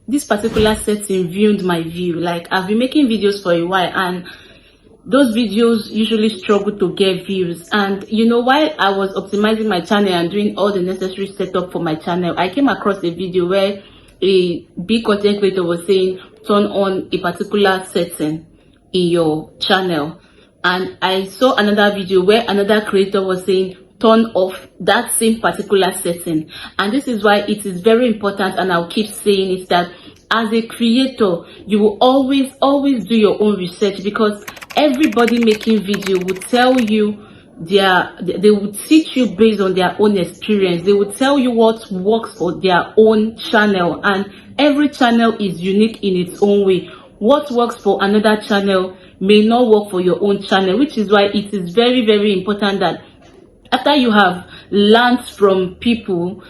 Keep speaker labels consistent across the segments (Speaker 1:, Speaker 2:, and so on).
Speaker 1: this particular setting ruined my view. Like, I've been making videos for a while, and those videos usually struggle to get views. And you know, while I was optimizing my channel and doing all the necessary setup for my channel, I came across a video where a big content creator was saying turn on a particular setting in your channel, and I saw another video where another creator was saying turn off that same particular setting. And this is why it is very important, and I'll keep saying it, that as a creator you will always do your own research, because everybody making video will tell you they will teach you based on their own experience. They will tell you what works for their own channel, and every channel is unique in its own way. What works for another channel may not work for your own channel, which is why it is very important that after you have learned from people,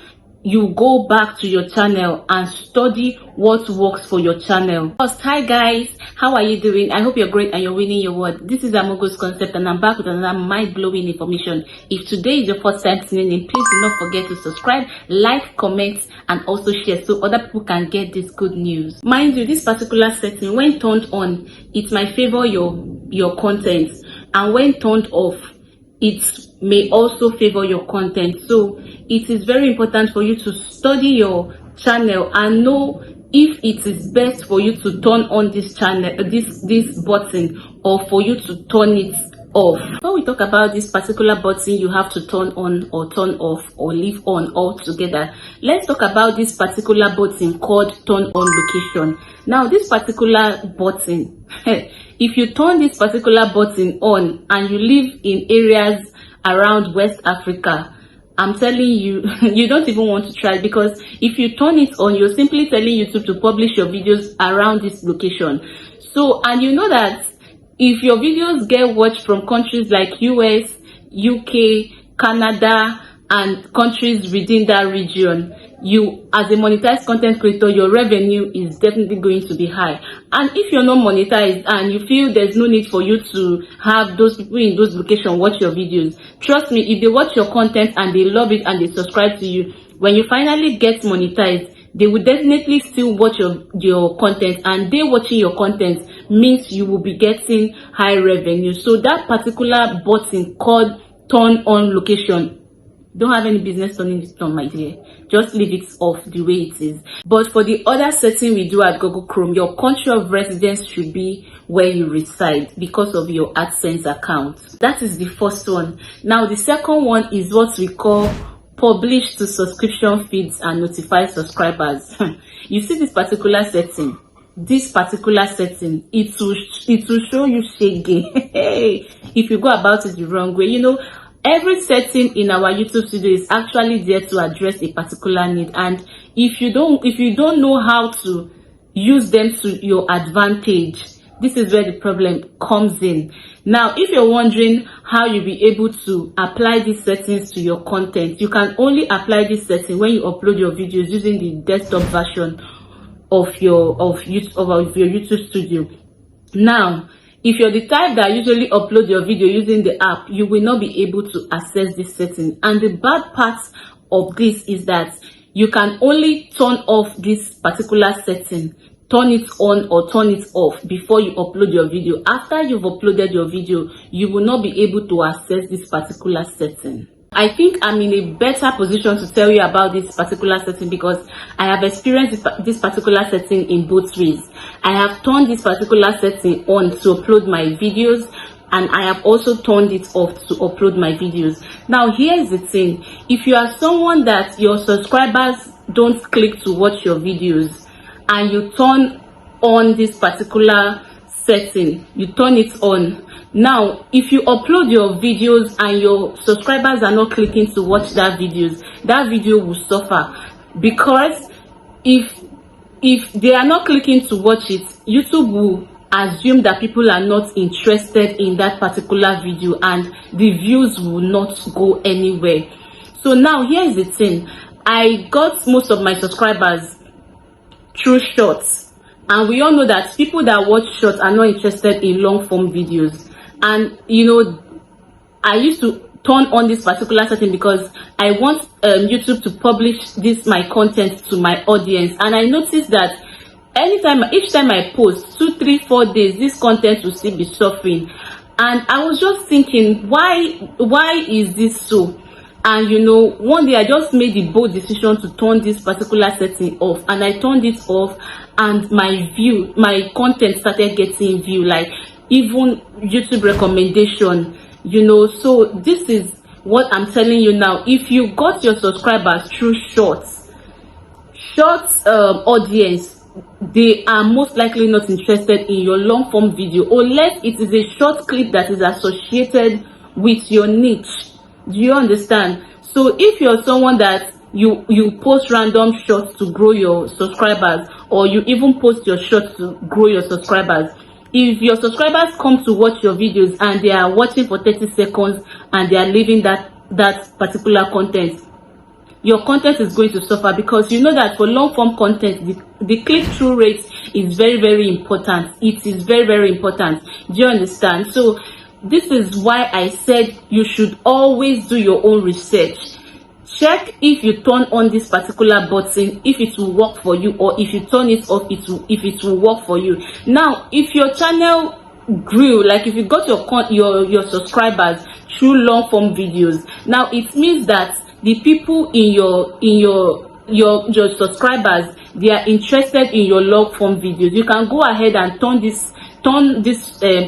Speaker 1: you go back to your channel and study what works for your channel. Hi guys, how are you doing? I hope you're great and you're winning your word. This is Amogo's Concept, and I'm back with another mind-blowing information. If today is your first time tuning in, please do not forget to subscribe, like, comment, and also share so other people can get this good news. Mind you, this particular setting, when turned on, it might favor your content, and when turned off, it may also favor your content. So it is very important for you to study your channel and know if it is best for you to turn on this channel, this button, or for you to turn it off. Before we talk about this particular button you have to turn on or turn off or leave on altogether, let's talk about this particular button called turn on location. Now, this particular button, if you turn this particular button on and you live in areas around West Africa, I'm telling you, you don't even want to try, because if you turn it on, you're simply telling YouTube to publish your videos around this location. So, and you know that if your videos get watched from countries like US, UK, Canada, and countries within that region, you, as a monetized content creator, your revenue is definitely going to be high. And if you're not monetized and you feel there's no need for you to have those people in those locations watch your videos, trust me, if they watch your content and they love it and they subscribe to you, when you finally get monetized, they will definitely still watch your content, and they watching your content means you will be getting high revenue. So that particular button called turn on location, don't have any business turning it on, my dear. Just leave it off the way it is. But for the other setting we do at Google Chrome, your country of residence should be where you reside because of your AdSense account. That is the first one. Now, the second one is what we call publish to subscription feeds and notify subscribers. You see this particular setting? This particular setting, it will show you shaggy if you go about it the wrong way. You know, every setting in our YouTube studio is actually there to address a particular need, and if you don't know how to use them to your advantage, this is where the problem comes in. Now, if you're wondering how you'll be able to apply these settings to your content, you can only apply this setting when you upload your videos using the desktop version of your YouTube studio. Now, if you're the type that usually upload your video using the app, you will not be able to access this setting. And the bad part of this is that you can only turn off this particular setting, turn it on or turn it off before you upload your video. After you've uploaded your video, you will not be able to access this particular setting. I think I'm in a better position to tell you about this particular setting because I have experienced this particular setting in both ways. I have turned this particular setting on to upload my videos, and I have also turned it off to upload my videos. Now, here's the thing. If you are someone that your subscribers don't click to watch your videos, and you turn on this particular setting, you turn it on. Now, if you upload your videos and your subscribers are not clicking to watch that video will suffer, because if they are not clicking to watch it, YouTube will assume that people are not interested in that particular video and the views will not go anywhere. So now here's the thing. I got most of my subscribers through shorts, and we all know that people that watch shorts are not interested in long form videos. And you know, I used to turn on this particular setting because I want YouTube to publish my content to my audience, and I noticed that each time I post 2, 3, 4 days, this content will still be suffering. And I was just thinking, why is this so? And you know, one day I just made the bold decision to turn this particular setting off, and I turned it off, and my content started getting view, like even YouTube recommendation, you know. So this is what I'm telling you now. If you got your subscribers through shorts audience, they are most likely not interested in your long form video, unless it is a short clip that is associated with your niche. Do you understand? So if you're someone that you post random shorts to grow your subscribers, or you even post your shorts to grow your subscribers, if your subscribers come to watch your videos and they are watching for 30 seconds and they are leaving that particular content, your content is going to suffer, because you know that for long form content, the click-through rate is very, very important. It is very, very important. Do you understand? So this is why I said you should always do your own research. Check if you turn on this particular button, if it will work for you, or if you turn it off, if it will work for you. Now, if your channel grew, like if you got your subscribers through long form videos, now it means that the people in your subscribers, they are interested in your long form videos. You can go ahead and turn this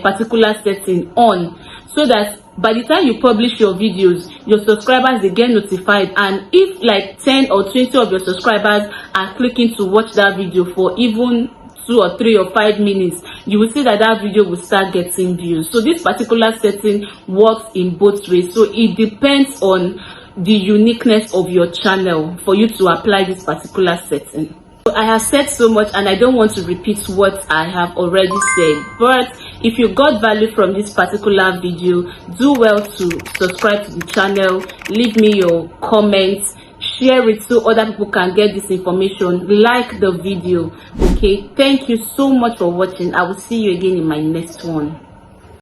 Speaker 1: particular setting on, so that by the time you publish your videos, your subscribers, they get notified. And if like 10 or 20 of your subscribers are clicking to watch that video for even 2 or 3 or 5 minutes, you will see that video will start getting views. So this particular setting works in both ways. So it depends on the uniqueness of your channel for you to apply this particular setting. So I have said so much, and I don't want to repeat what I have already said, but if you got value from this particular video, do well to subscribe to the channel, leave me your comments, share it so other people can get this information, like the video. Okay, thank you so much for watching. I will see you again in my next one.